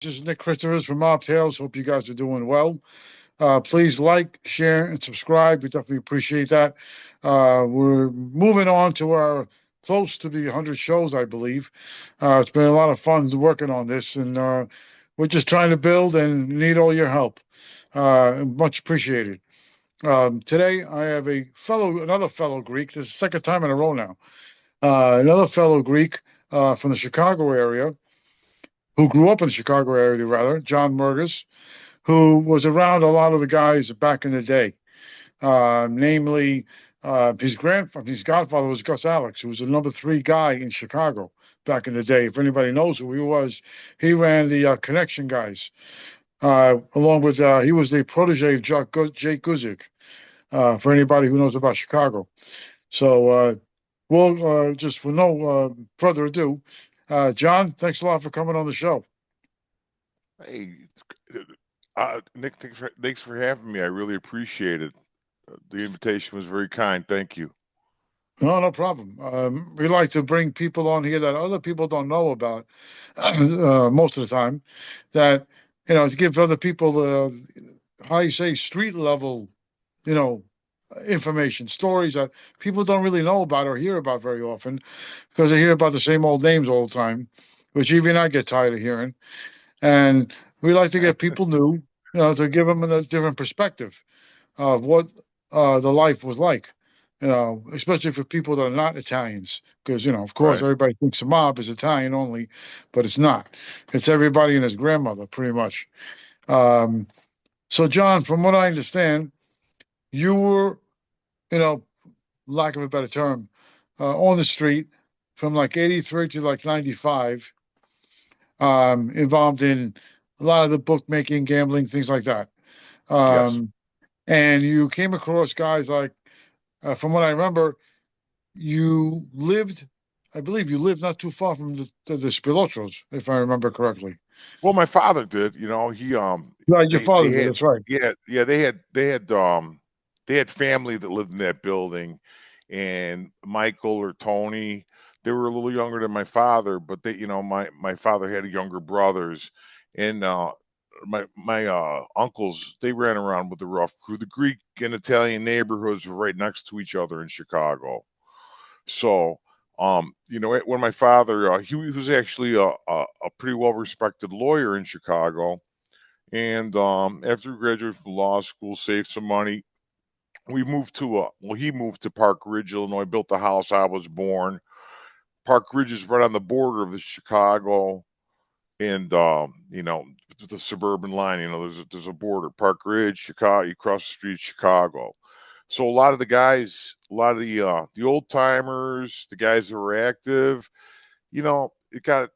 This is Nick Christopher from Mob Tales. Hope you guys are doing well. Please like, share, and subscribe. We definitely appreciate that. We're moving on to our close to the 100 shows, I believe. It's been a lot of fun working on this, and we're just trying to build and need all your help. Much appreciated. Today, I have another fellow Greek. This is the second time in a row now. Another fellow Greek from the Chicago area, who grew up in the Chicago area, rather, John Murges, who was around a lot of the guys back in the day. Namely, his godfather was Gus Alex, who was the number three guy in Chicago back in the day. If anybody knows who he was, he ran the Connection guys. Along with he was the protege of Jake Guzik. For anybody who knows about Chicago, so we'll just for no further ado, John, thanks a lot for coming on the show. Hey, Nick, thanks for having me. I really appreciate it. The invitation was very kind. Thank you. No problem. We like to bring people on here that other people don't know about most of the time. That to give other people how you say street level, you know, information, stories that people don't really know about or hear about very often, because they hear about the same old names all the time, which even I get tired of hearing. And we like to get people new, to give them a different perspective of what the life was like, especially for people that are not Italians. Because, of course, Right. everybody thinks the mob is Italian only, but it's not. It's everybody and his grandmother, pretty much. Um, so, John, from what I understand, you were, you know, lack of a better term, on the street from like 83 to like 95, involved in a lot of the bookmaking, gambling, things like that. Yes. Um, and you came across guys like, from what I remember, you lived, I believe you lived not too far from the Spilotros, if I remember correctly. Well, my father did. Right, your They father did, had, that's right. yeah, they had family that lived in that building, and Michael or Tony, they were a little younger than my father, but my father had younger brothers, and my uncles, they ran around with the rough crew. The Greek and Italian neighborhoods were right next to each other in Chicago. So, when my father, he was actually a pretty well respected lawyer in Chicago, and after we graduated from law school, saved some money. We moved to he moved to Park Ridge, Illinois, built the house I was born. Park Ridge is right on the border of the Chicago and the suburban line. There's a border. Park Ridge, Chicago. You cross the street, Chicago. So a lot of the guys, a lot of the old timers, the guys that were active, it got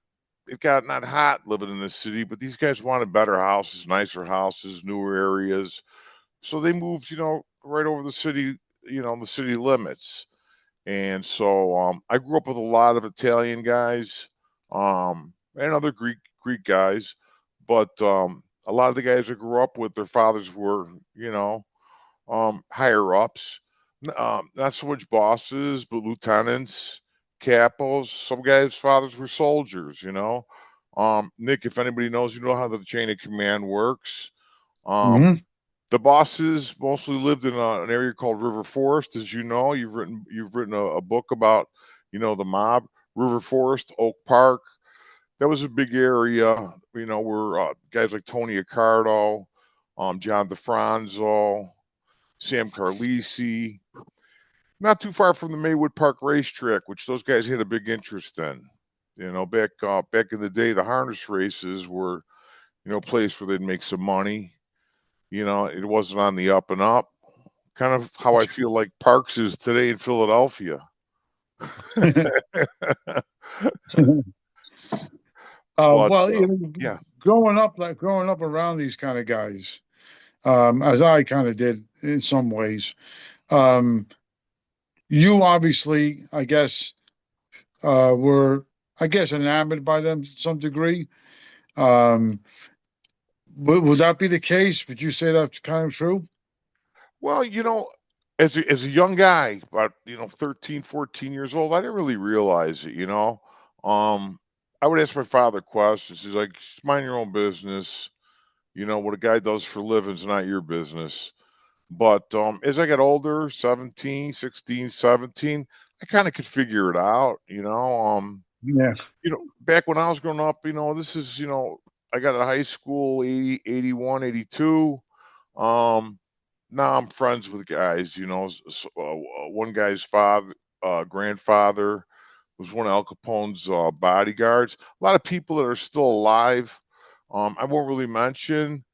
not hot living in the city, but these guys wanted better houses, nicer houses, newer areas. So they moved, right over the city limits. And so I grew up with a lot of Italian guys, and other Greek guys, but a lot of the guys I grew up with, their fathers were, higher ups, not so much bosses, but lieutenants, capos. Some guys' fathers were soldiers. Nick, if anybody knows, how the chain of command works. Um, Hmm. the bosses mostly lived in an area called River Forest, as you know. You've written a book about, the mob. River Forest, Oak Park. That was a big area. Where guys like Tony Accardo, John DeFranzo, Sam Carlisi. Not too far from the Maywood Park racetrack, which those guys had a big interest in. Back in the day, the harness races were, a place where they'd make some money. It wasn't on the up and up. Kind of how I feel like Parks is today in Philadelphia. But Well, yeah, growing up around these kind of guys, as I kind of did in some ways. Um, you obviously, I guess, were, I guess, enamored by them to some degree. Um, would that be the case? Would you say that's kind of true? well, as a young guy, about 13, 14 years old, I didn't really realize it. Um, I would ask my father questions. He's like, "Just mind your own business. You know, what a guy does for a living is not your business." But as I got older, 17, 16, 17, I kind of could figure it out, you know. Yeah. Back when I was growing up, this is, I got out of high school 80, 81, 82. Um, Now I'm friends with guys, one guy's grandfather was one of Al Capone's bodyguards. A lot of people that are still alive. I won't really mention.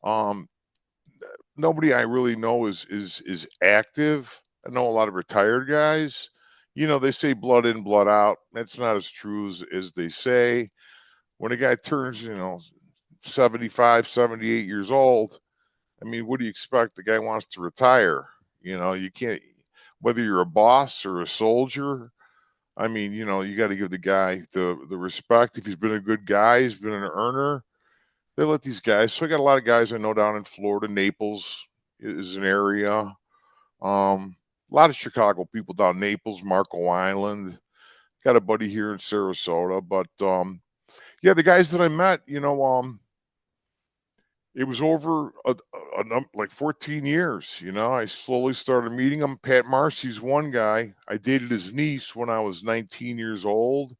Um, Nobody I really know is active. I know a lot of retired guys. They say blood in, blood out. That's not as true as they say. When a guy turns, 75, 78 years old, I mean, what do you expect? The guy wants to retire. You can't, whether you're a boss or a soldier. I mean, you got to give the guy the respect. If he's been a good guy, he's been an earner. They let these guys. So I got a lot of guys I know down in Florida. Naples is an area. A lot of Chicago people down Naples, Marco Island. Got a buddy here in Sarasota, but yeah, the guys that I met, it was over like 14 years. I slowly started meeting them. Pat Marcy's one guy. I dated his niece when I was 19 years old.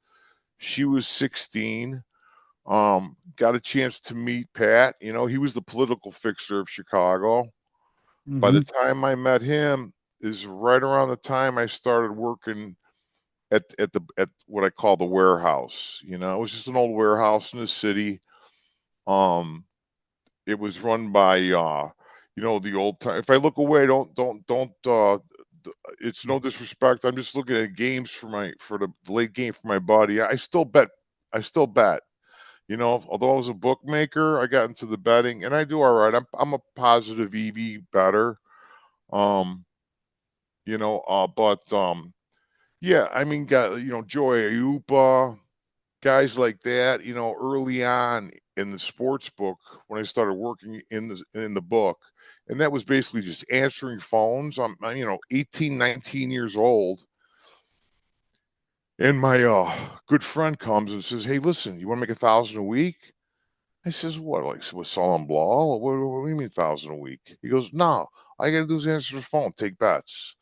She was 16. Got a chance to meet Pat. He was the political fixer of Chicago. By the Hmm. time I met him, is right around the time I started working at what I call the warehouse. It was just an old warehouse in the city. Um, it was run by the old time. If I look away, don't. It's no disrespect. I'm just looking at games for the late game for my buddy. I still bet. I still bet. Although I was a bookmaker, I got into the betting, and I do all right. I'm a positive EV better. Um, but yeah, I mean, Joy Ayupa, guys like that. Early on in the sports book when I started working in the book, and that was basically just answering phones. I'm 18, 19 years old, and my good friend comes and says, "Hey, listen, you want to make 1,000 a week?" I says, "What, like with Salam Blah? What do you mean 1,000 a week?" He goes, "No, all you got to do is answer the phone, take bets."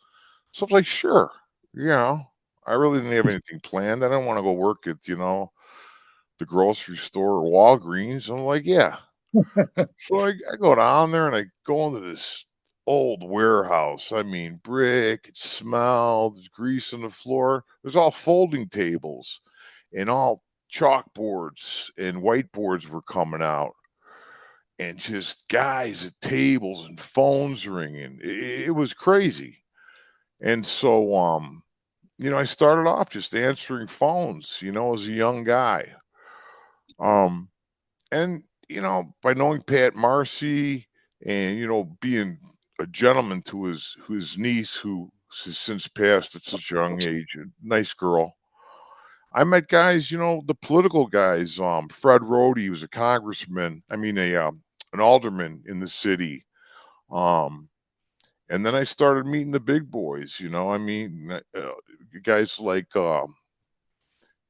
So I was like, "Sure." You know, I really didn't have anything planned. I don't want to go work at, the grocery store or Walgreens. I'm like, "Yeah." So I go down there and I go into this old warehouse. I mean, brick, it smelled, there's grease on the floor. There's all folding tables and all chalkboards and whiteboards were coming out and just guys at tables and phones ringing. It was crazy. And so, I started off just answering phones, as a young guy. Um, and by knowing Pat Marcy and being a gentleman to his niece who has since passed at such a young age, a nice girl. I met guys, the political guys. Fred Rhodey was a congressman. I mean, an alderman in the city. Um, and then I started meeting the big boys. I mean, guys like No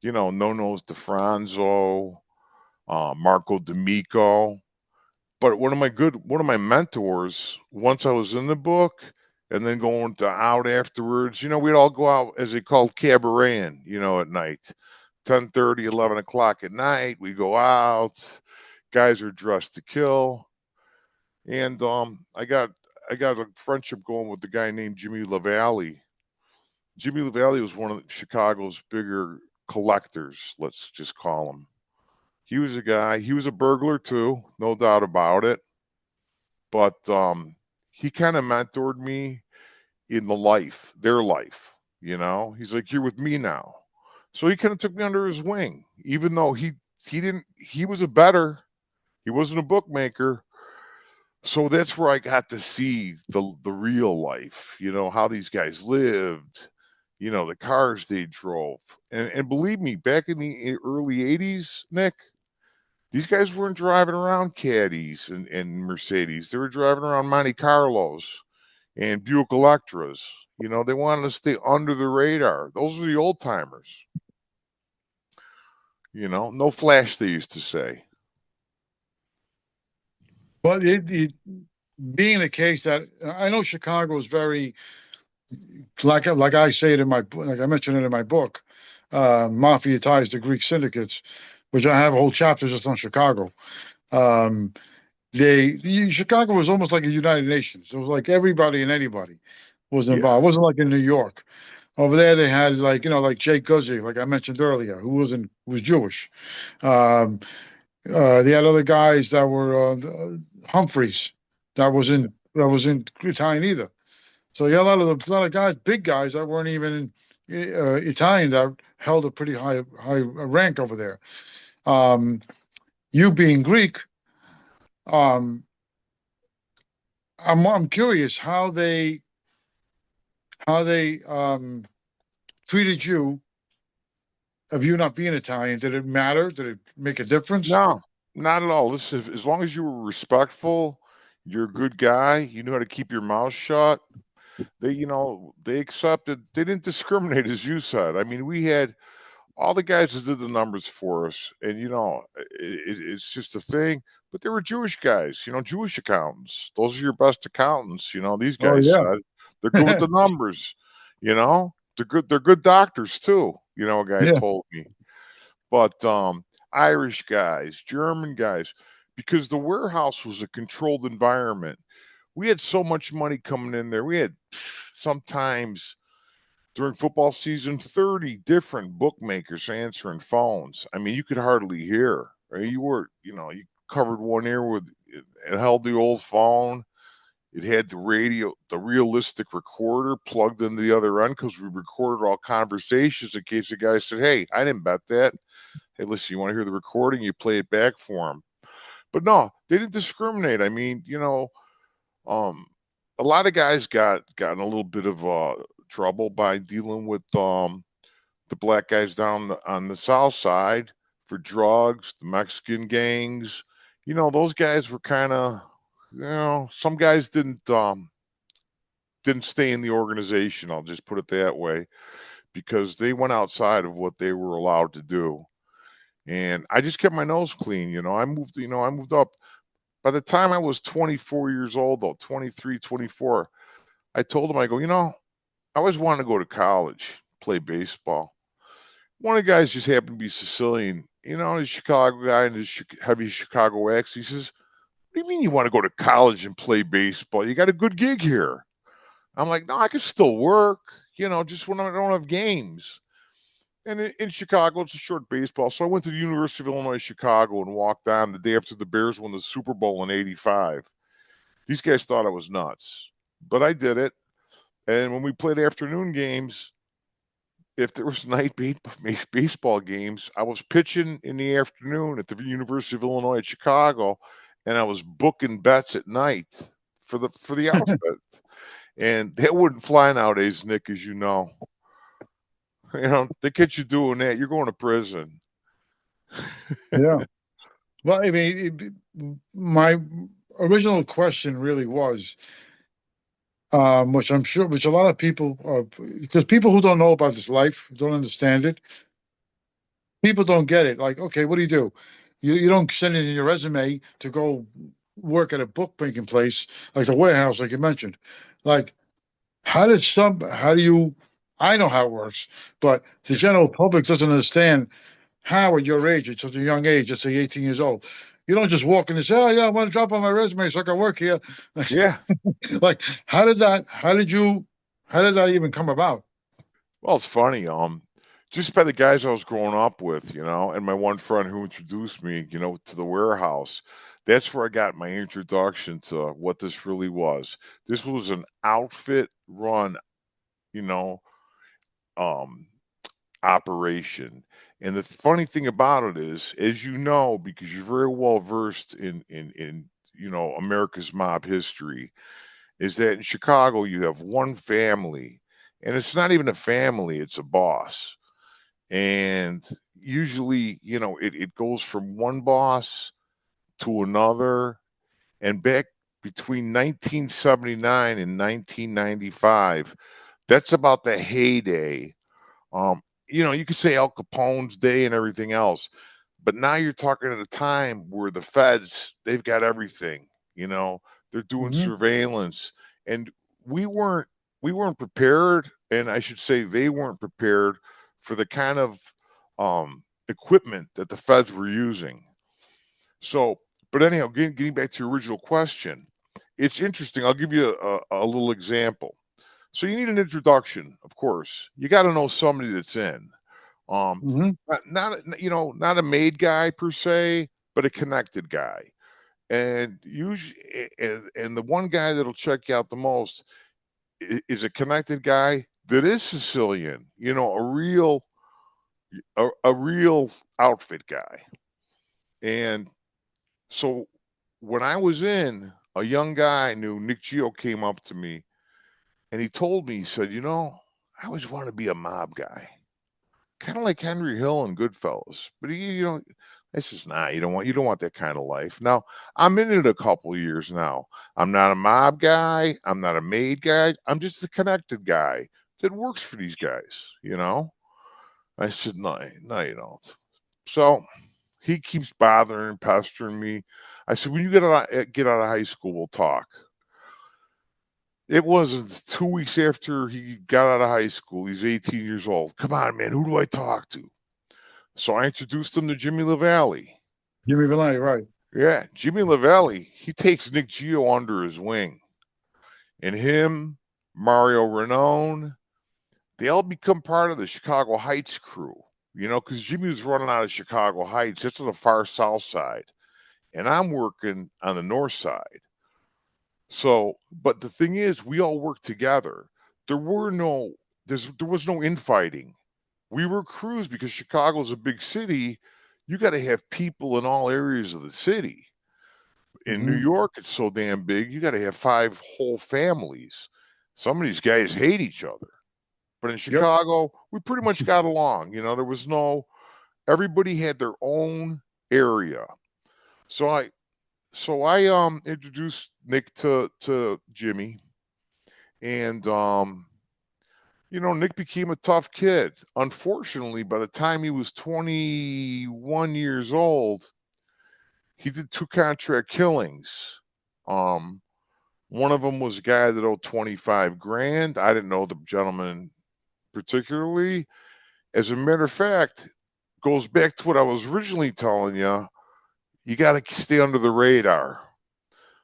Nose DeFranzo, Marco D'Amico. But one of my mentors, once I was in the book and then going to out afterwards, we'd all go out as they called cabareting, at night. 10:30, 11 o'clock at night, we go out. Guys are dressed to kill. And I got a friendship going with the guy named Jimmy LaValle. Jimmy LaValle was one of Chicago's bigger collectors, let's just call him. He was a guy, he was a burglar too, no doubt about it. But he kind of mentored me in their life. He's like, "You're with me now." So he kind of took me under his wing, even though he didn't. He was a better. He wasn't a bookmaker. So that's where I got to see the real life. How these guys lived. The cars they drove, and believe me, back in the early '80s, Nick, these guys weren't driving around caddies and Mercedes. They were driving around Monte Carlos and Buick Electras. They wanted to stay under the radar. Those are the old timers. No flash, they used to say. But it being the case that I know Chicago is very like I say it in my like I mentioned it in my book, Mafia Ties to Greek Syndicates, which I have a whole chapter just on Chicago. Um, Chicago was almost like a United Nations. It was like everybody and anybody was Yeah, involved. It wasn't like in New York. Over there, they had like like Jake Guzzi, like I mentioned earlier, who was Jewish. Um, they had other guys that were Humphreys, that wasn't Italian either. So you had a lot of guys, big guys that weren't even Italian that held a pretty high rank over there. Um, you being Greek, um, I'm curious how they treated you of you not being Italian. Did it matter? Did it make a difference? no, not at all. Listen, as long as you were respectful, you're a good guy. You knew how to keep your mouth shut. They accepted. They didn't discriminate, as you said. I mean, we had all the guys that did the numbers for us, and it's just a thing. But they were Jewish guys, Jewish accountants. Those are your best accountants. These Oh guys yeah, said they're good with the numbers. They're good. They're good doctors too. A guy yeah, told me. But Irish guys, German guys, because the warehouse was a controlled environment. We had so much money coming in there. We had sometimes during football season 30 different bookmakers answering phones. I mean, you could hardly hear. Right? You covered one ear with it held the old phone. It had the radio, the realistic recorder plugged into the other end because we recorded all conversations in case the guy said, "Hey, I didn't bet that." Hey, listen, you want to hear the recording? You play it back for him. But no, they didn't discriminate. I mean, um, a lot of guys got in a little bit of trouble by dealing with the black guys down on the south side for drugs, the Mexican gangs. Those guys were kind of, some guys didn't stay in the organization. I'll just put it that way because they went outside of what they were allowed to do. And I just kept my nose clean. I moved up. By the time I was 24 years old, though, 23, 24, I told him, I go, I always wanted to go to college, play baseball. One of the guys just happened to be Sicilian, he's a Chicago guy and his heavy Chicago accent. He says, "What do you mean you want to go to college and play baseball? You got a good gig here." I'm like, "No, I can still work, just when I don't have games." And in Chicago, it's a short baseball. So I went to the University of Illinois Chicago and walked on the day after the Bears won the Super Bowl in '85. These guys thought I was nuts, but I did it. And when we played afternoon games, if there was baseball games, I was pitching in the afternoon at the University of Illinois at Chicago, and I was booking bets at night for the outfit. And that wouldn't fly nowadays, Nick, as you know. They catch you doing that, you're going to prison. yeah. Well, I mean, my original question really was, which I'm sure, which a lot of people, because people who don't know about this life, don't understand it, people don't get it. Like, okay, what do? You don't send in your resume to go work at a bookmaking place like the warehouse, like you mentioned. Like, how do you, I know how it works, but the general public doesn't understand how at your age, at such a young age, let's say 18 years old, you don't just walk in and say, oh, yeah, I want to drop on my resume so I can work here. Yeah. Like, how did that even come about? Well, it's funny. Just by the guys I was growing up with, and my one friend who introduced me, to the warehouse. That's where I got my introduction to what this really was. This was an outfit run, you know, um, operation. And the funny thing about it is, as you know, because you're very well versed in America's mob history, is that in Chicago you have one family, and it's not even a family; it's a boss. And usually, it goes from one boss to another. And back between 1979 and 1995, that's about the heyday. you could say Al Capone's day and everything else, but now you're talking at a time where the feds, they've got everything, you know, they're doing Hmm. surveillance, and we weren't we weren't prepared, and I should say they weren't prepared for the kind of equipment that the feds were using. So, but anyhow, getting back to your original question, it's interesting. I'll give you a little example. So you need an introduction, of course. You got to know somebody that's in. Um, Hmm. not a made guy per se, but a connected guy. And usually, and the one guy that'll check you out the most is a connected guy that is Sicilian. A real outfit guy. And so when I was in, a young guy I knew, Nick Geo, came up to me and he told me, he said, I always want to be a mob guy, kind of like Henry Hill and Goodfellas. But I says, nah, you don't want that kind of life. Now, I'm in it a couple years now. I'm not a mob guy. I'm not a made guy. I'm just a connected guy that works for these guys. I said, no, no, you don't. So he keeps bothering and pestering me. I said, when you get out of high school, we'll talk. It wasn't 2 weeks after he got out of high school. He's 18 years old. Come on, man. Who do I talk to? So I introduced him to Jimmy LaValle. Jimmy Valley, right? Yeah, Jimmy LaValle, he takes Nick Geo under his wing. And him, Mario Ranone, they all become part of the Chicago Heights crew. Because Jimmy was running out of Chicago Heights. That's on the far south side. And I'm working on the north side. So, but the thing is, we all worked together. There were no, there was no infighting. We were crews because Chicago's a big city. You got to have people in all areas of the city. In New Hmm. York, it's so damn big. You got to have 5 whole families. Some of these guys hate each other. But in Yep. Chicago, we pretty much got along. There was no, everybody had their own area. So I introduced Nick to Jimmy, and Nick became a tough kid. Unfortunately, by the time he was 21 years old, he did 2 contract killings. Um, One of them was a guy that owed 25 grand. I didn't know the gentleman particularly. As a matter of fact, goes back to what I was originally telling you. You got to stay under the radar.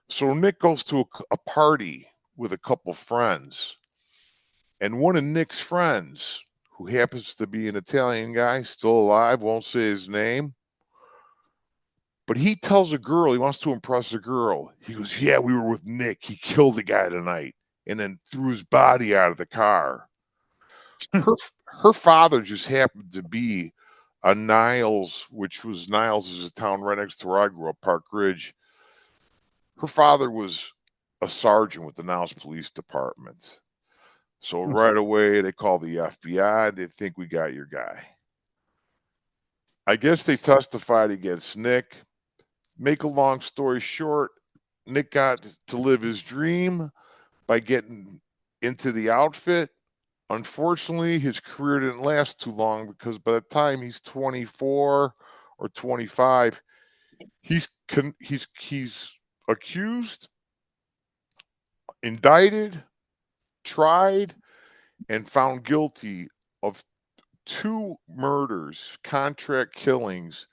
So Nick goes to a party with a couple friends, and one of Nick's friends, who happens to be an Italian guy, still alive, won't say his name, but he tells a girl, he wants to impress a girl. He goes, yeah, we were with Nick. He killed the guy tonight and then threw his body out of the car. Her her father just happened to be a Niles, which was Niles is a town right next to where I grew up, Park Ridge. Her father was a sergeant with the Niles Police Department. So right away they call the FBI. They think we got your guy. I guess they testified against Nick. Make a long story short, Nick got to live his dream by getting into the outfit. Unfortunately, his career didn't last too long because by the time he's 24 or 25, he's accused, indicted, tried, and found guilty of 2 murders, contract killings,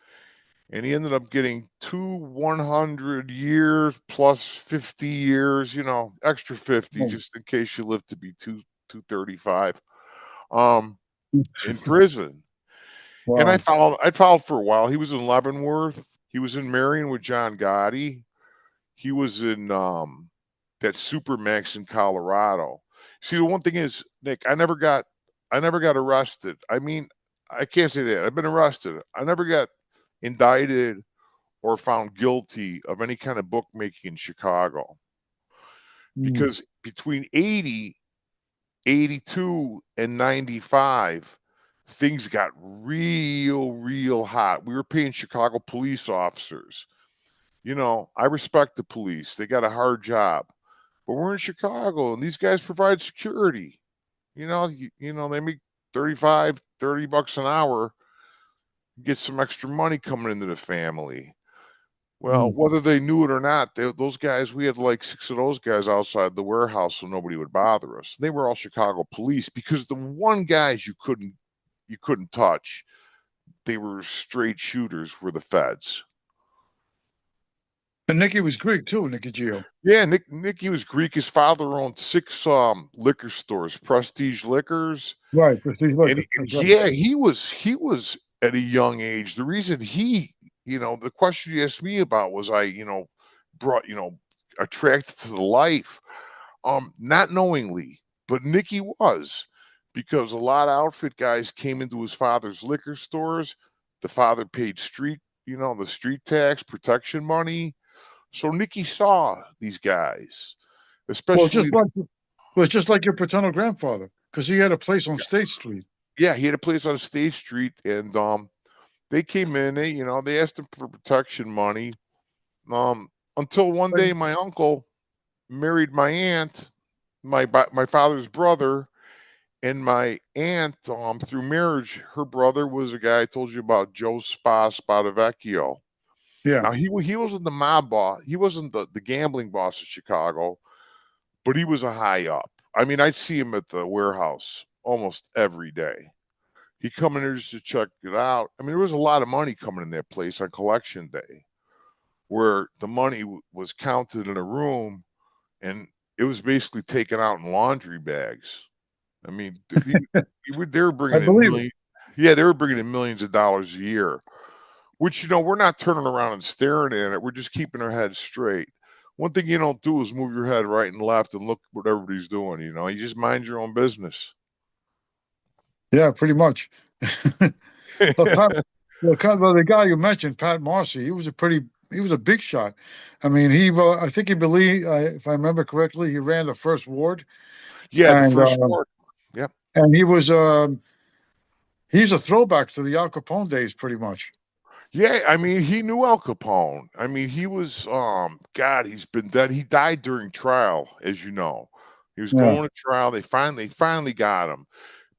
and he ended up getting 100 years plus 50 years, extra 50 just in case you live to be 235 um in prison. And I Wow. followed for a while. He was in Leavenworth. He was in Marion with John Gotti. He was in that Supermax in Colorado. See, the one thing is, Nick, I never got arrested. I mean, I can't say that. I've been arrested. I never got indicted or found guilty of any kind of bookmaking in Chicago. Mm. Because between 80, 82, and 95, things got real, real hot. We were paying Chicago police officers. I respect the police. They got a hard job. But we're in Chicago and these guys provide security. They make 35, $30 an hour, get some extra money coming into the family. Well, Mm. whether they knew it or not, those guys, we had like 6 of those guys outside the warehouse so nobody would bother us. They were all Chicago police because the one guys you couldn't touch, they were straight shooters, were the feds. And Nicky was Greek too, Nicky Gio. Yeah, Nicky was Greek. His father owned 6 liquor stores, Prestige Liquors, Right, Prestige and, Liquor. and That's right. yeah, he was at a young age. The reason the question you asked me about was I, brought, attracted to the life, not knowingly, but Nicky was, because a lot of outfit guys came into his father's liquor stores. The father paid the street tax, protection money. So Nicky saw these guys, Well, especially. just like your paternal grandfather, because he had a place on State Street. Yeah, he had a place on State Street, and they came in. They asked him for protection money. Um, until one day, my uncle married my aunt, my father's brother, and my aunt, through marriage, her brother was a guy I told you about, Joe Spadavecchio. Yeah, Now he wasn't the mob boss. He wasn't the gambling boss of Chicago, but he was a high up. I mean, I'd see him at the warehouse almost every day. He come in there just to check it out. I mean, there was a lot of money coming in that place on collection day, where the money was counted in a room, and it was basically taken out in laundry bags. I mean, they were I bringing in believe it. millions. Yeah, they were bringing in millions of dollars a year. Which, we're not turning around and staring at it. We're just keeping our heads straight. One thing you don't do is move your head right and left and look what everybody's doing. You just mind your own business. Yeah, pretty much. Well, the guy you mentioned, Pat Marcy, he was a big shot. I mean, I think he believed, if I remember correctly, he ran the first ward, Yeah, the and first war. Yep. he was, he's a throwback to the Al Capone days, pretty much. Yeah, I mean, he knew Al Capone. I mean, he was God, he's been dead. He died during trial, as you know. He was Yeah. going to trial. They finally got him.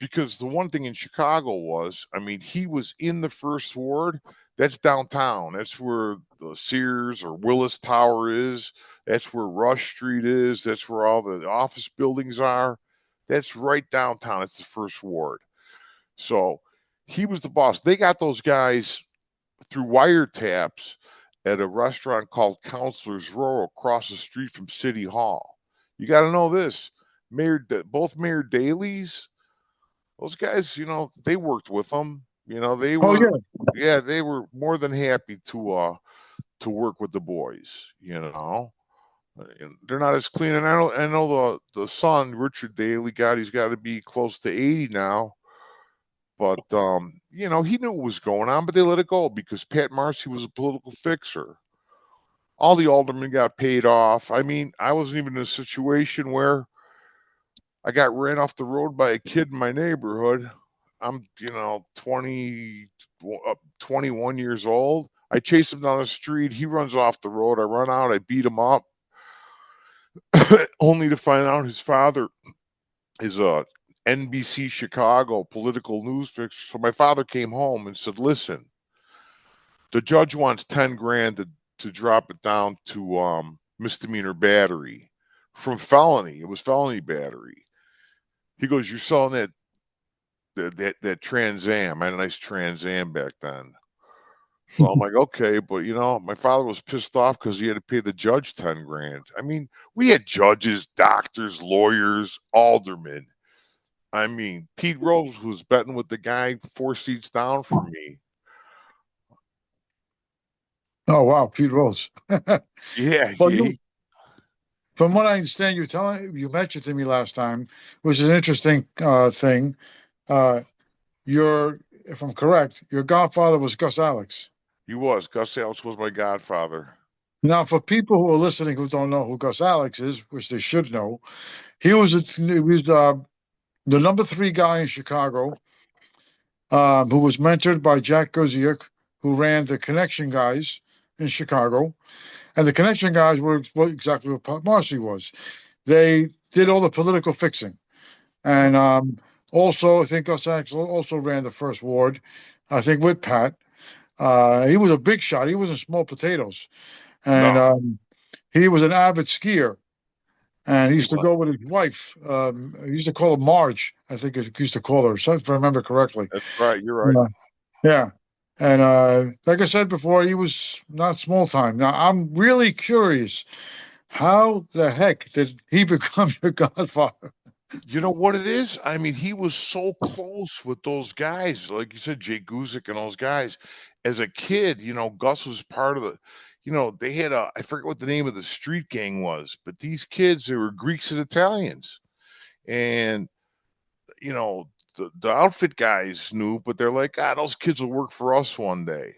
Because the one thing in Chicago was, I mean, he was in the first ward. That's downtown. That's where the Sears or Willis Tower is. That's where Rush Street is. That's where all the office buildings are. That's right downtown. It's the first ward. So he was the boss. They got those guys through wiretaps at a restaurant called Counselor's Row across the street from City Hall. You got to know this. Both Mayor Daley's, those guys, they worked with them. Oh yeah. They were more than happy to work with the boys. And they're not as clean. And I know the son, Richard Daley, he's got to be close to 80 now. But he knew what was going on, but they let it go because Pat Marcy was a political fixer. All the aldermen got paid off. I mean, I wasn't even in a situation where I got ran off the road by a kid in my neighborhood. I'm, 21 years old. I chase him down the street. He runs off the road. I run out. I beat him up, only to find out his father is a NBC Chicago political news fixer. So my father came home and said, "Listen, the judge wants 10 grand to drop it down to misdemeanor battery from felony. It was felony battery." He goes, "You're selling that Trans Am." I had a nice Trans Am back then. So I'm like, okay, but my father was pissed off because he had to pay the judge 10 grand. I mean, we had judges, doctors, lawyers, aldermen. I mean, Pete Rose was betting with the guy 4 seats down from me. Oh wow, Pete Rose. Yeah, Well, yeah, from what I understand, you mentioned to me last time, which is an interesting thing. Uh, if I'm correct, your godfather was Gus Alex. he was. Gus Ellis was my godfather. Now, for people who are listening who don't know who Gus Alex is, which they should know, he was the number three guy in Chicago, who was mentored by Jack Guziak, who ran the Connection Guys in Chicago. And the Connection Guys were exactly what Marcy was. They did all the political fixing. And Also, I think Gus Axel also ran the first ward, I think with Pat. He was a big shot. He wasn't small potatoes. And No, he was an avid skier. And he he used to was. go with his wife. He used to call her Marge, I think he used to call her, if I remember correctly. That's right. You're right. Yeah. Yeah. And like I said before, he was not small time. Now, I'm really curious. How the heck did he become your godfather? You know what it is? I mean, he was so close with those guys, like you said, Jay Guzik and those guys. As a kid, Gus was part of they had I forget what the name of the street gang was, but these kids, they were Greeks and Italians. And, you know, the outfit guys knew, but they're like, ah, those kids will work for us one day.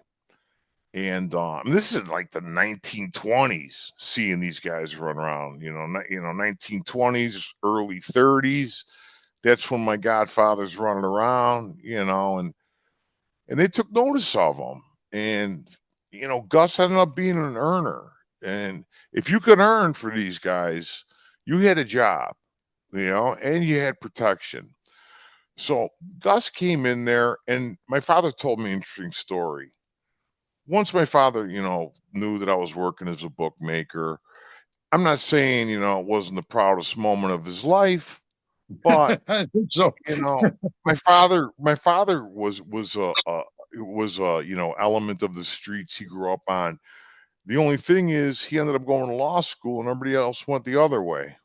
And this is like the 1920s, seeing these guys run around, 1920s, early 30s. That's when my godfather's running around, and they took notice of him. And Gus ended up being an earner. And if you could earn for these guys, you had a job, and you had protection. So Gus came in there, and my father told me an interesting story. Once my father, knew that I was working as a bookmaker, I'm not saying, it wasn't the proudest moment of his life, but I think so. you know, my father was a element of the streets he grew up on. The only thing is he ended up going to law school and everybody else went the other way.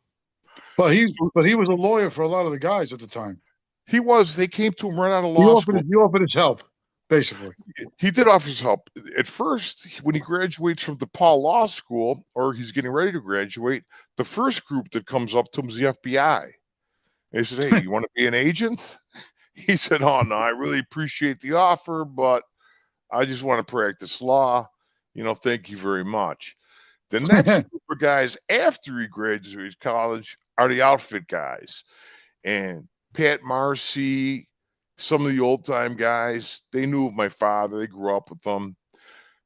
But he So but he was a lawyer for a lot of the guys at the time. they came to him right out of law school. He offered his help, basically. He did offer his help. At first, when he graduates from DePaul Law School, or he's getting ready to graduate, the first group that comes up to him is the FBI. And he said, "Hey, you want to be an agent?" He said, "Oh no, I really appreciate the offer, but I just want to practice law. Thank you very much." The next group of guys after he graduates college are the outfit guys. And Pat Marcy, some of the old time guys, they knew of my father. They grew up with them.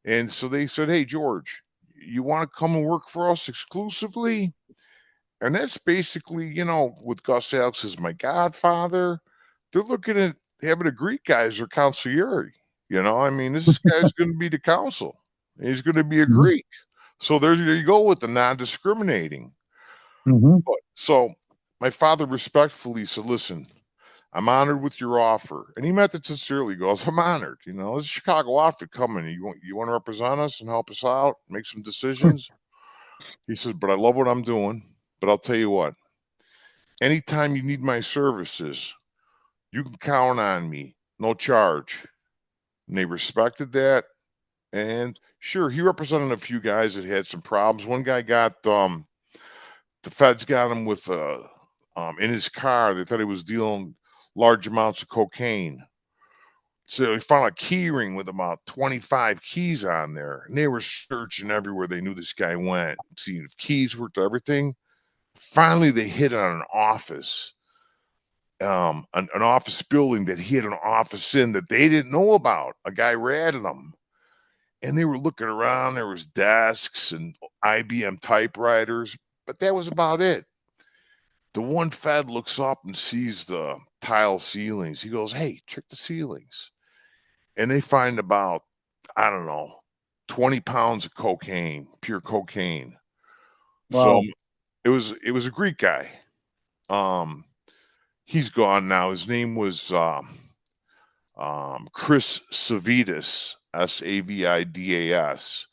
And so they said, "Hey, George, you want to come and work for us exclusively?" And that's basically, with Gus Alex as my godfather, they're looking at having a Greek guy as their consigliere. I mean, this guy's going to be the counsel. He's going to be a Mhm. Greek. So there you go with the non-discriminating. Mhm. So my father respectfully said, "Listen, I'm honored with your offer." And he meant it sincerely. He goes, "I'm honored. This is Chicago outfit coming. You want to represent us and help us out, make some decisions?" He says, "But I love what I'm doing. But I'll tell you what, anytime you need my services, you can count on me. No charge." And they respected that. And sure, he represented a few guys that had some problems. One guy got the feds got him with in his car. They thought he was dealing large amounts of cocaine. So they found a key ring with about 25 keys on there. And they were searching everywhere they knew this guy went, seeing if keys worked, everything. Finally, they hit on an office, an office building that he had an office in that they didn't know about. A guy ratted them. And they were looking around. There was desks and IBM typewriters, but that was about it. The one Fed looks up and sees the tile ceilings. He goes, "Hey, check the ceilings." And they find about, I don't know, 20 pounds of cocaine, pure cocaine. So Wow. it was a Greek guy. Um, he's gone now. His name was Chris Savidas, Savidas.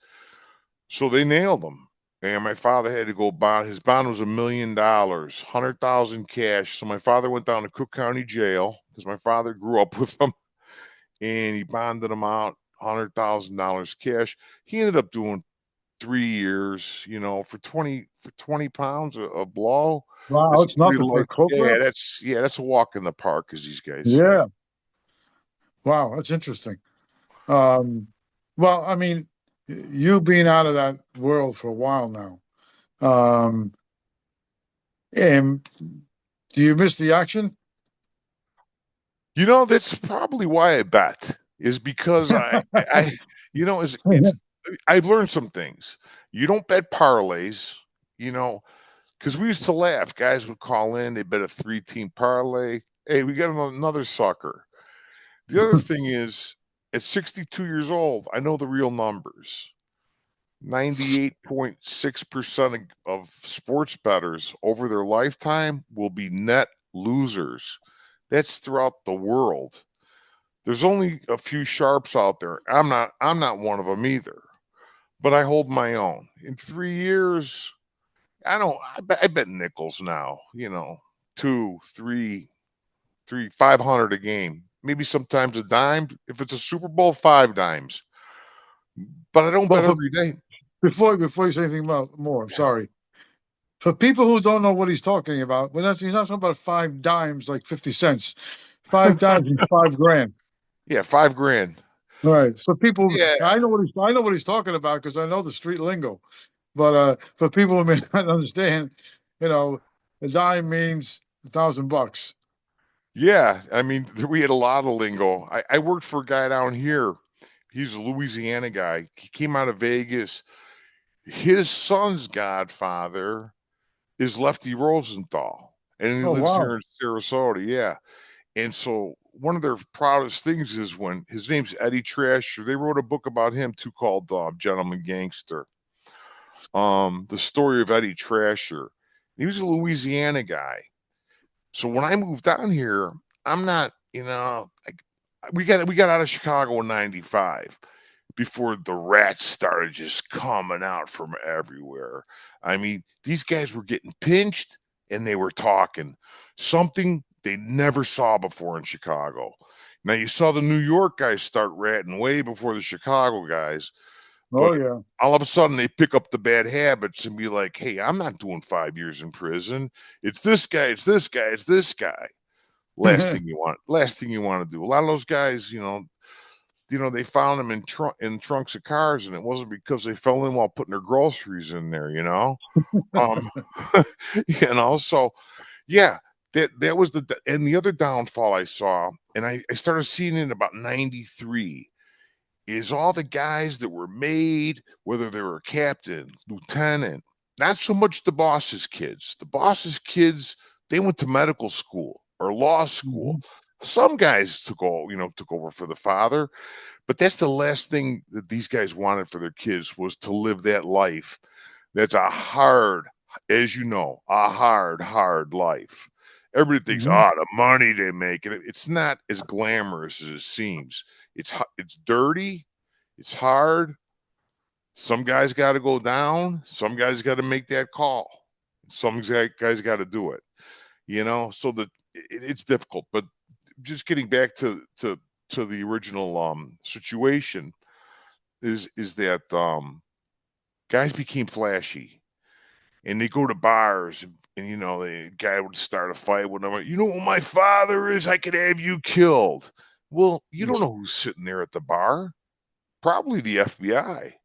So they nailed him. And my father had to go bond. His bond was $1 million, 100,000 cash. So my father went down to Cook County Jail because my father grew up with him, and he bonded him out $100,000 cash. He ended up doing 3 years, for 20 pounds a blow. Wow, That's a it's pretty nothing for light. a Cobra. That's a walk in the park, as these guys say. Yeah. Wow, that's interesting. Um, well, I mean, you being out of that world for a while now, um, and do you miss the action? That's probably why I bet, is because it's I've learned some things. You don't bet parlays, you know, because we used to laugh. Guys would call in, they bet a 3-team parlay. Hey, we got another sucker. The other thing is, at 62 years old, I know the real numbers. 98.6% of sports bettors over their lifetime will be net losers. That's throughout the world. There's only a few sharps out there. I'm not one of them either. But I hold my own. In 3 years, I bet nickels now, two, three, 500 a game. Maybe sometimes a dime. If it's a Super Bowl, 5 dimes. But I don't Well, bet every day. before you say anything more, I'm sorry. For people who don't know what he's talking about, he's not talking about 5 dimes like 50 cents. 5 dimes is 5 grand. Yeah, 5 grand. All right. For people, Yeah, I know what he's talking about because I know the street lingo. But for people who may not understand, you know, a dime means $1,000. yeah. I mean, we had a lot of lingo. I worked for a guy down here. He's a Louisiana guy. He came out of Vegas. His son's godfather is Lefty Rosenthal, and he Oh lives wow. here in Sarasota. Yeah. And so one of their proudest things is when his name's Eddie Trasher. They wrote a book about him too called Gentleman Gangster. The story of Eddie Trasher. He was a Louisiana guy. So when I moved down here, I'm not, we got out of Chicago in '95 before the rats started just coming out from everywhere. I mean, these guys were getting pinched and they were talking something they never saw before in Chicago. Now you saw the New York guys start ratting way before the Chicago guys, Oh but yeah. all of a sudden they pick up the bad habits and be like, "Hey, I'm not doing 5 years in prison. It's this guy. It's this guy. It's this guy." Last thing you want to do. A lot of those guys, they found them in trunks of cars, and it wasn't because they fell in while putting their groceries in there. Um, so yeah, that was and the other downfall I saw, and I started seeing it in about '93. Is all the guys that were made, whether they were a captain, lieutenant, not so much the boss's kids. The boss's kids, they went to medical school or law school. Mhm. Some guys took over for the father, but that's the last thing that these guys wanted for their kids was to live that life. That's a hard, as you know, a hard life. Everybody thinks, Mhm. the money they make, and it's not as glamorous as it seems. It's dirty, it's hard. Some guys got to go down. Some guys got to make that call. Some guys got to do it. So that it's difficult. But just getting back to the original situation is that guys became flashy and they go to bars and the guy would start a fight with them. You know what my father is? I could have you killed. Well, you don't know who's sitting there at the bar. Probably the FBI.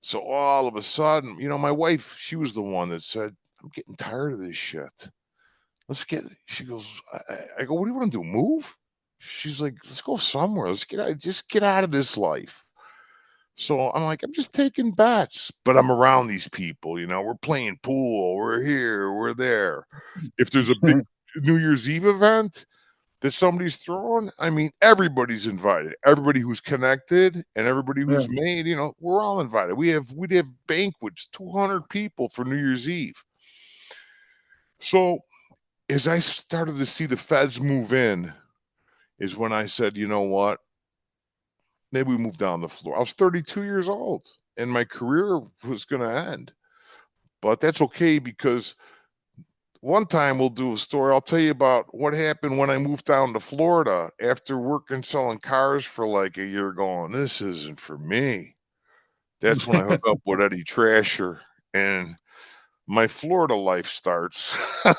So all of a sudden, my wife, she was the one that said, "I'm getting tired of this shit. She goes, I go, what do you want to do? Move? She's like, let's go somewhere. Just get out of this life. So I'm like, I'm just taking bets, but I'm around these people, we're playing pool, we're here, we're there. If there's a big New Year's Eve event that somebody's throwing, I mean, everybody's invited. Everybody who's connected and everybody Yeah. who's made, we're all invited. We'd have banquets, 200 people for New Year's Eve. So as I started to see the feds move in, is when I said, you know what? Maybe we move down the floor. I was 32 years old and my career was going to end. But that's okay because one time we'll do a story. I'll tell you about what happened when I moved down to Florida after working selling cars for like a year, going, this isn't for me. That's when I hook up with Eddie Trasher and my Florida life starts. And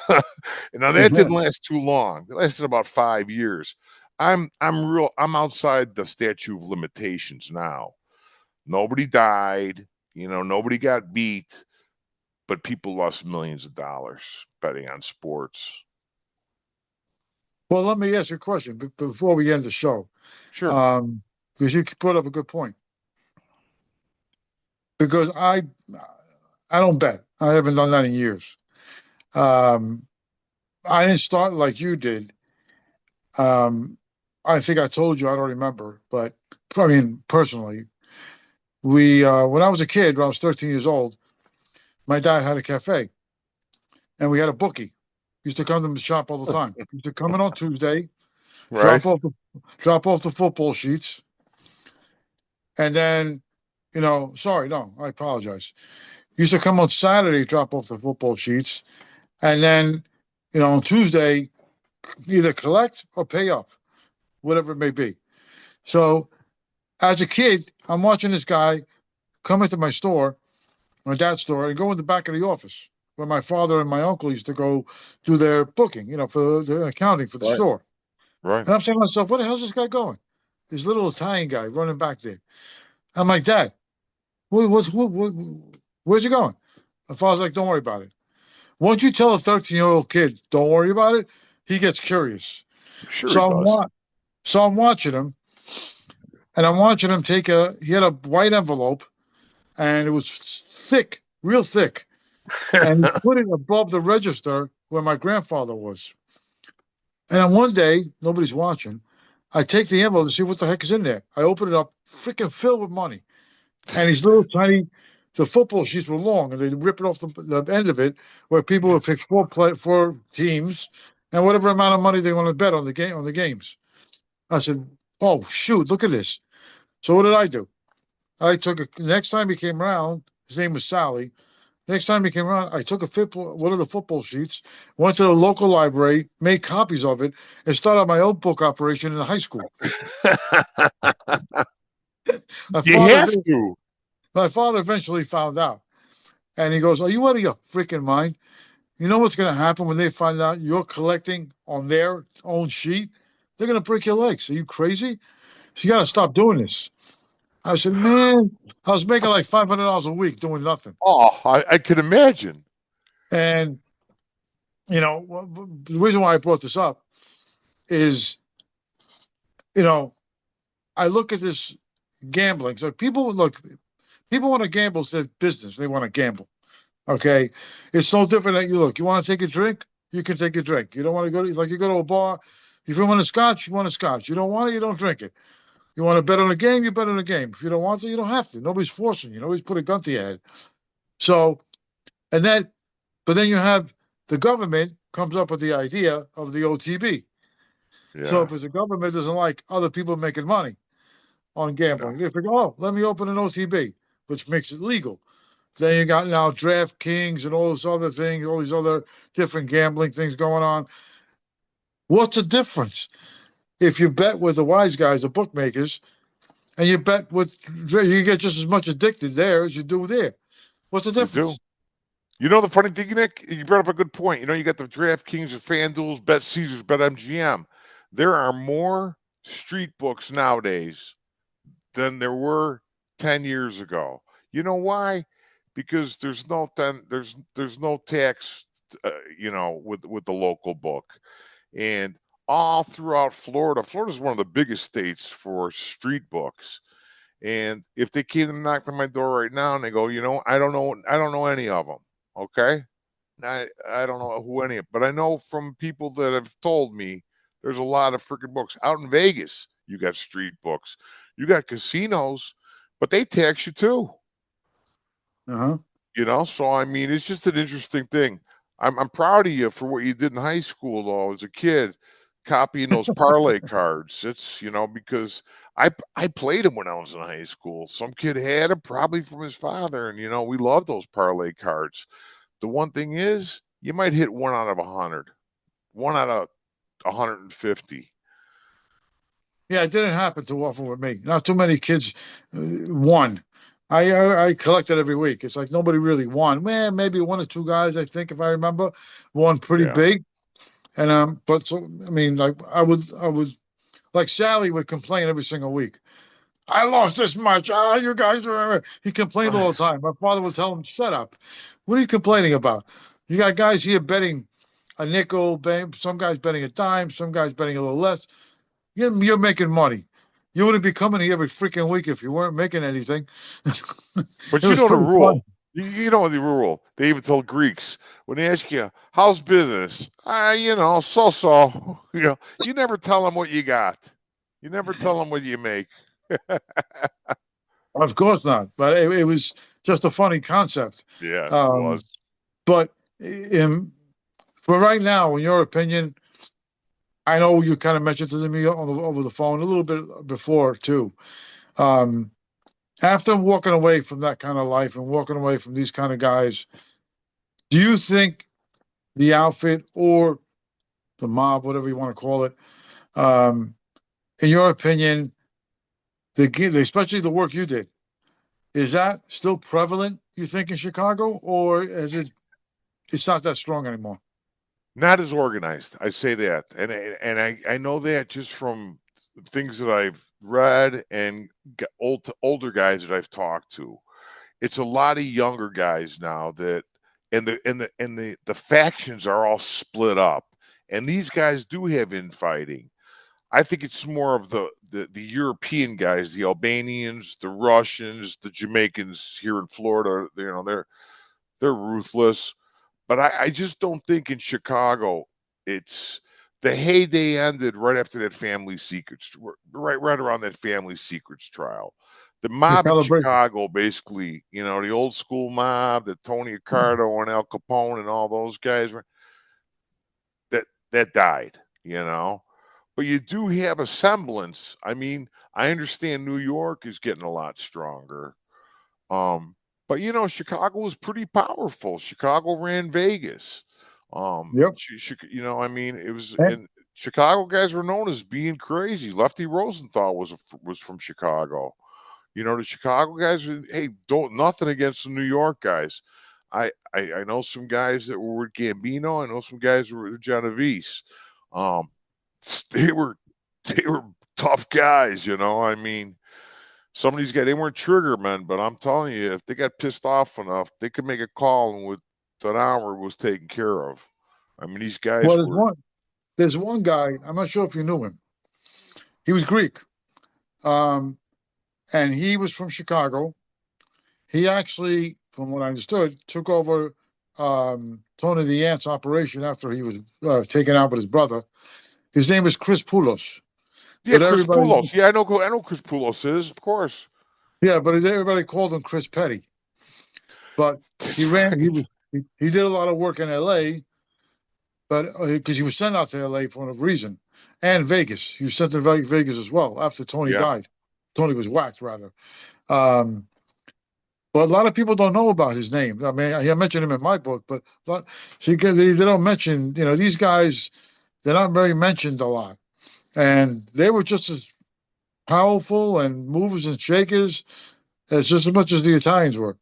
now that didn't last too long. It lasted about 5 years. I'm outside the statute of limitations now. Nobody died, nobody got beat, but people lost millions of dollars betting on sports. Well, let me ask you a question before we end the show, Sure. um, because you put up a good point. Because I don't bet. I haven't done that in years. Um, I didn't start like you did. Um, I think I told you, I don't remember, but I mean, personally, we when I was a kid, when I was 13 years old, my dad had a cafe, and we had a bookie. Used to come to the shop all the time. Used to come in on Tuesday, Right. drop off the football sheets, and then, sorry, no, I apologize. Used to come on Saturday, drop off the football sheets, and then, on Tuesday, either collect or pay up, whatever it may be. So as a kid, I'm watching this guy come into my store, my dad's store, and go in the back of the office where my father and my uncle used to go do their booking, for the accounting for the Right. store. Right. And I'm saying to myself, where the hell's this guy going? This little Italian guy running back there. I'm like, Dad, where's he going? My father's like, don't worry about it. Once you tell a 13-year-old kid, don't worry about it, he gets curious. Sure he So does. I'm watching him, and I'm watching him he had a white envelope, and it was thick, real thick, and he put it above the register where my grandfather was. And then one day, nobody's watching. I take the envelope to see what the heck is in there. I open it up, freaking filled with money. And these little tiny, the football sheets were long, and they rip it off the end of it, where people would pick four teams, and whatever amount of money they want to bet on the games. I said, "Oh shoot, look at this!" So what did I do? I took a next time he came around. His name was Sally. Next time he came around, I took one of the football sheets, went to the local library, made copies of it, and started my own book operation in the high school. My You father, have to. my father eventually found out, and he goes, "Are you out of your freaking mind? You know what's going to happen when they find out you're collecting on their own sheet? They're going to break your legs. Are you crazy? So you got to stop doing this." I said, "Man, I was making like $500 a week doing nothing." Oh, I can imagine. And the reason why I brought this up is, you know, I look at this gambling. So people want to gamble. It's their business. They want to gamble. Okay. It's no different than you want to take a drink, you can take a drink. You don't want to you go to a bar. If you want a scotch, you want a scotch. You don't want it, you don't drink it. You want to bet on a game, you bet on a game. If you don't want to, you don't have to. Nobody's forcing you. Nobody's put a gun to your head. So, and then, but then you have the government comes up with the idea of the OTB. So Yeah. if the government doesn't like other people making money on Yeah. gambling, they figure, oh, let me open an OTB, which makes it legal. Then you got now DraftKings and all those other things, all these other different gambling things going on. What's the difference? If you bet with the wise guys, the bookmakers, and you bet with, you get just as much addicted there as you do there. What's the You do. difference? You know the funny thing, Nick? You brought up a good point. You got the DraftKings and FanDuel's, Bet Caesars, Bet MGM. There are more street books nowadays than there were 10 years ago. You know why? Because there's no tax, with the local book, and all throughout Florida. Florida is one of the biggest states for street books. And if they came and knocked on my door right now and they go, I don't know any of them. Okay, I don't know who any, but I know from people that have told me there's a lot of freaking books out in Vegas. You got street books, you got casinos, but they tax you too. Uh-huh. So I mean, it's just an interesting thing. I'm proud of you for what you did in high school, though, as a kid, copying those parlay cards. It's because I played them when I was in high school. Some kid had them probably from his father, and we love those parlay cards. The one thing is, you might hit one out of 100, one out of 150. Yeah, it didn't happen too often with me. Not too many kids won. I collected every week. It's like nobody really won. Man, maybe one or two guys, I think, if I remember, won pretty Yeah. big. And but so I mean, like I was like Sally would complain every single week. I lost this much. Ah, you guys are. He complained all the time. My father would tell him, "Shut up. What are you complaining about? You got guys here betting a nickel, some guys betting a dime, some guys betting a little less. You're making money. You wouldn't be coming here every freaking week if you weren't making anything." It But you was know the pretty fun. rule. You know the rule. They even tell Greeks when they ask you how's business, so. You never tell them what you got. You never tell them what you make. Of course not, but it was just a funny concept. Yeah, it was. Um, but in, for right now, in your opinion, I know you kind of mentioned to me over the phone a little bit before too. Um, After walking away from that kind of life and walking away from these kind of guys, do you think the outfit or the mob, whatever you want to call it, um, in your opinion, especially the work you did, is that still prevalent? You think in Chicago, or is it? It's not that strong anymore. Not as organized. I say that, and I know that just from things that I've read and older guys that I've talked to. It's a lot of younger guys now that and the factions are all split up, and these guys do have infighting. I think it's more of the European guys, the Albanians, the Russians, the Jamaicans here in Florida. They're ruthless, but I just don't think in Chicago it's the heyday ended right after that family secrets, right around that family secrets trial. The The mob in celebration. Chicago, basically, the old school mob, the Tony Accardo and Al Capone and all those guys, that died, you know. But you do have a semblance. I mean, I understand New York is getting a lot stronger. Um, but Chicago was pretty powerful. Chicago ran Vegas. Yep. I mean, it was And and Chicago guys were known as being crazy. Lefty Rosenthal was from Chicago. The Chicago guys. Hey, don't nothing against the New York guys. I know some guys that were with Gambino. I know some guys who were with Genovese. Um, they were they were tough guys. I mean, some of these guys, they weren't trigger men, but I'm telling you, if they got pissed off enough, they could make a call and with an hour was taken care of. I mean, these well, guys were. there's one guy. I'm not sure if you knew him. He was Greek, um, and he was from Chicago. He actually, from what I understood, took over Tony the Ant's operation after he was taken out with his brother. His name is Chris Poulos, Yeah, but Chris everybody, Poulos. Yeah, I know Chris Poulos is, of course. yeah, but everybody called him Chris Petty. But he That's ran. He right. was he did a lot of work in L.A., but because he was sent out to L.A. for a reason, and Vegas. He was sent to Vegas as well after Tony Yeah. died. Tony was whacked rather. Um, but a lot of people don't know about his name. I mean, I mentioned him in my book, but see, they don't mention. These guys, they're not very mentioned a lot, and they were just as powerful and movers and shakers as much as the Italians were.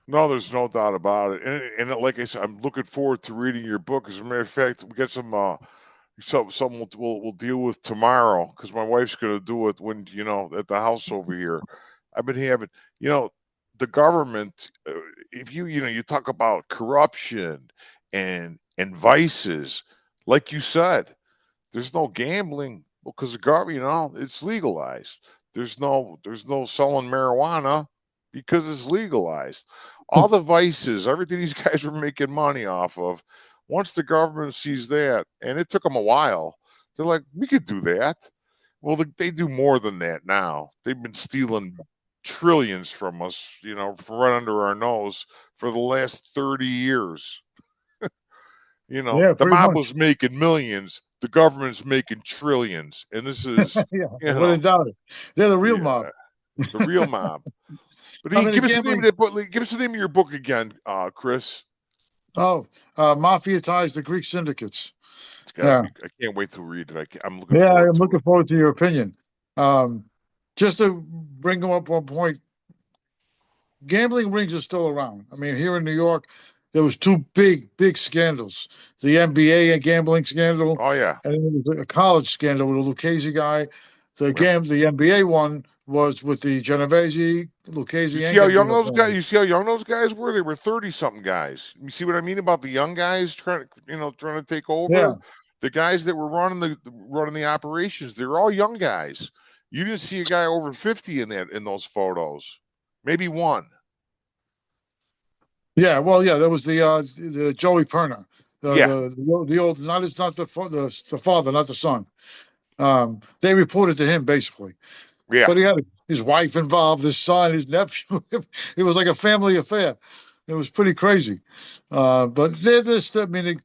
No, there's no doubt about it. And like I said, I'm looking forward to reading your book. As a matter of fact, we got something we'll deal with tomorrow because my wife's going to do it when at the house over here. I've been having you know the government. If you talk about corruption and vices, like you said, there's no gambling because the government, it's legalized. There's no selling marijuana because it's legalized. All the vices, everything these guys were making money off of, once the government sees that, and it took them a while, they're like, we could do that. Well, they do more than that now. They've been stealing trillions from us, from right under our nose for the last 30 years. Yeah, The pretty mob much. was making millions, the government's making trillions. And this is, Yeah, I you know, wouldn't doubt it. They're the real mob. yeah, the real mob. But I hey, mean, the give us the name of gambling. that book. Give us the name of your book again, Chris. Oh, mafia ties, the Greek syndicates. It's got to Yeah, be. I can't wait to read it. I'm looking yeah. forward I'm to looking it. forward to your opinion. Um, just to bring them up one point, gambling rings are still around. I mean, here in New York, there was two big scandals: the NBA gambling scandal, Oh yeah, and then there was a college scandal with a Lucchese guy. yep. The NBA one was with the Genovese, Lucchese, You see and how young Gambino those guys? family. You see how young those guys were? They were 30-something guys. You see what I mean about the young guys trying to take Yeah, over? The guys that were running the operations, they were all young guys. You didn't see a guy over 50 in those photos. Maybe one. Yeah, well, yeah, that was the Joey Perna, Yeah, the old, not the father, not the son. They reported to him basically, yeah. but he had his wife involved, his son, his nephew. It was like a family affair. It was pretty crazy. But I mean,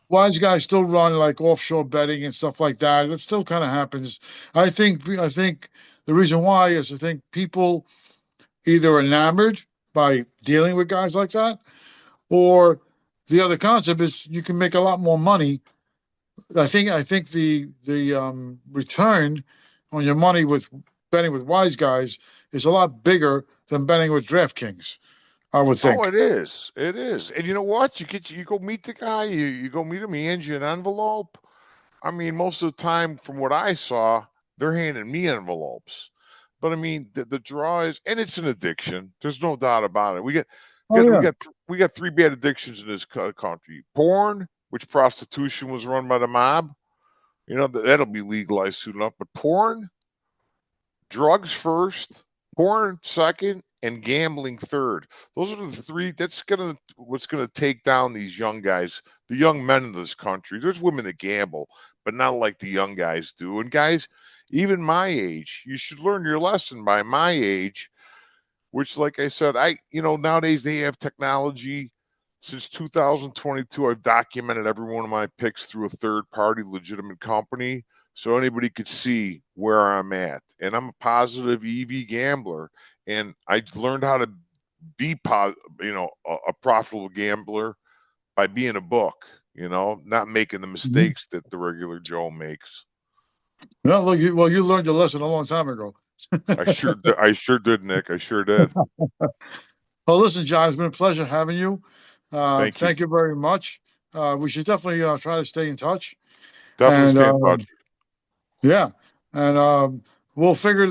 wise guys still run like offshore betting and stuff like that. It still kind of happens. I think the reason why is I think people either enamored by dealing with guys like that, or the other concept is you can make a lot more money. I think the return on your money with betting with wise guys is a lot bigger than betting with DraftKings, I would Oh, think. it is. It is. And you know what? You go meet the guy. You go meet him. He hands you an envelope. I mean, most of the time, from what I saw, they're handing me envelopes. But I mean, the draw is, and it's an addiction. There's no doubt about it. Oh yeah. We got three bad addictions in this country: porn, which prostitution was run by the mob. You know that'll be legalized soon enough. But porn, drugs first, porn second, and gambling third. Those are the three. That's what's gonna take down these young guys, the young men in this country. There's women that gamble, but not like the young guys do. And guys, even my age, you should learn your lesson by my age. Which, like I said, nowadays they have technology. Since 2022, I've documented every one of my picks through a third party legitimate company so anybody could see where I'm at. And I'm a positive EV gambler. And I learned how to be, a profitable gambler by being a book, not making the Mhm. mistakes that the regular Joe makes. Well, look, you learned your lesson a long time ago. I sure did, Nick. I sure did. Well, listen, John, it's been a pleasure having you. Thank you. Thank you very much. We should definitely try to stay in touch. Definitely And stay in touch. yeah, and we'll figure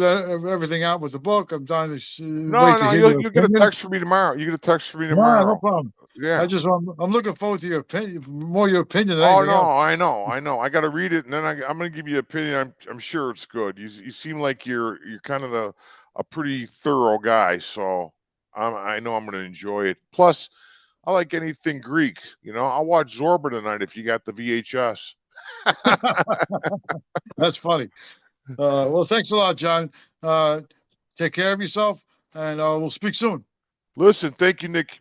everything out with the book. I'm dying to No, wait to no, hear your you'll get a opinion. text from me tomorrow. You get a text from me No, no tomorrow. problem. Yeah. I'm looking forward to your opinion, more your opinion than Oh anything else. no, I know. I got to read it, and then I'm going to give you an opinion. I'm sure it's good. You seem like you're kind of a pretty thorough guy, so I know I'm going to enjoy it. Plus, I like anything Greek. I'll watch Zorba tonight if you got the VHS. That's funny. Well, thanks a lot, John. Uh, Take care of yourself, and we'll speak soon. Listen, thank you, Nick.